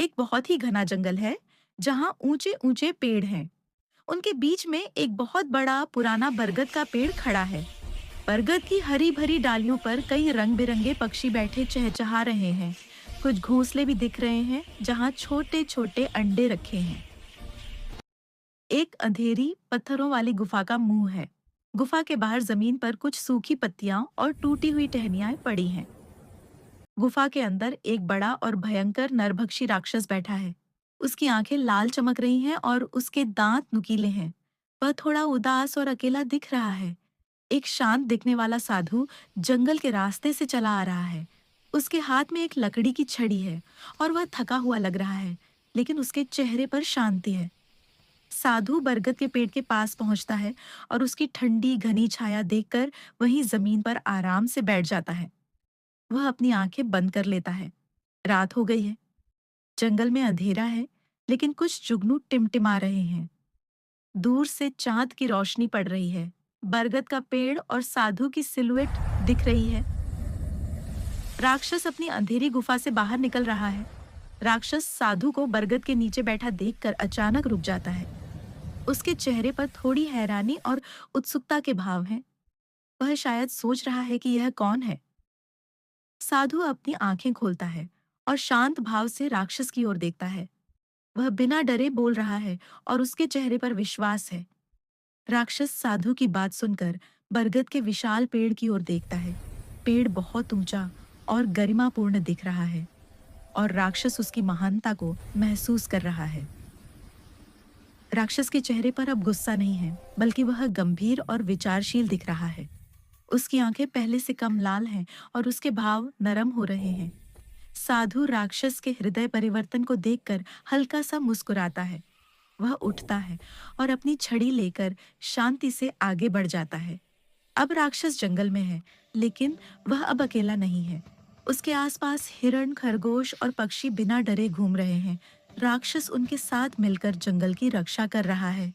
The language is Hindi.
एक बहुत ही घना जंगल है जहाँ ऊंचे ऊंचे पेड़ हैं। उनके बीच में एक बहुत बड़ा पुराना बरगद का पेड़ खड़ा है। बरगद की हरी भरी डालियों पर कई रंग बिरंगे पक्षी बैठे चहचहा रहे हैं। कुछ घोंसले भी दिख रहे हैं जहाँ छोटे छोटे अंडे रखे हैं। एक अंधेरी पत्थरों वाली गुफा का मुंह है। गुफा के बाहर जमीन पर कुछ सूखी पत्तियां और टूटी हुई टहनियां पड़ी हैं। गुफा के अंदर एक बड़ा और भयंकर नरभक्षी राक्षस बैठा है। उसकी आंखें लाल चमक रही हैं और उसके दांत नुकीले हैं। वह थोड़ा उदास और अकेला दिख रहा है। एक शांत दिखने वाला साधु जंगल के रास्ते से चला आ रहा है। उसके हाथ में एक लकड़ी की छड़ी है और वह थका हुआ लग रहा है, लेकिन उसके चेहरे पर शांति है। साधु बरगद के पेड़ के पास पहुंचता है और उसकी ठंडी घनी छाया देखकर वहीं जमीन पर आराम से बैठ जाता है। वह अपनी आंखें बंद कर लेता है। रात हो गई है। जंगल में अंधेरा है, लेकिन कुछ जुगनू टिमटिमा रहे हैं। दूर से चांद की रोशनी पड़ रही है। बरगद का पेड़ और साधु की सिलुएट दिख रही है। राक्षस अपनी अंधेरी गुफा से बाहर निकल रहा है। राक्षस साधु को बरगद के नीचे बैठा देखकर अचानक रुक जाता है। उसके चेहरे पर थोड़ी हैरानी और उत्सुकता के भाव हैं। वह शायद सोच रहा है कि यह कौन है। साधु अपनी आंखें खोलता है और शांत भाव से राक्षस की ओर देखता है। वह बिना डरे बोल रहा है और उसके चेहरे पर विश्वास है। राक्षस साधु की बात सुनकर बरगद के विशाल पेड़ की ओर देखता है। पेड़ बहुत ऊंचा और गरिमापूर्ण दिख रहा है और राक्षस उसकी महानता को महसूस कर रहा है। राक्षस के चेहरे पर अब गुस्सा नहीं है, बल्कि वह गंभीर और विचारशील दिख रहा है। उसकी आंखें पहले से कम लाल हैं और उसके भाव नरम हो रहे हैं। साधु राक्षस के हृदय परिवर्तन को देखकर हल्का सा मुस्कुराता है। वह उठता है और अपनी छड़ी लेकर शांति से आगे बढ़ जाता है। अब राक्षस जंगल में है, लेकिन वह अब अकेला नहीं है। उसके आसपास हिरण, खरगोश और पक्षी बिना डरे घूम रहे हैं। राक्षस उनके साथ मिलकर जंगल की रक्षा कर रहा है।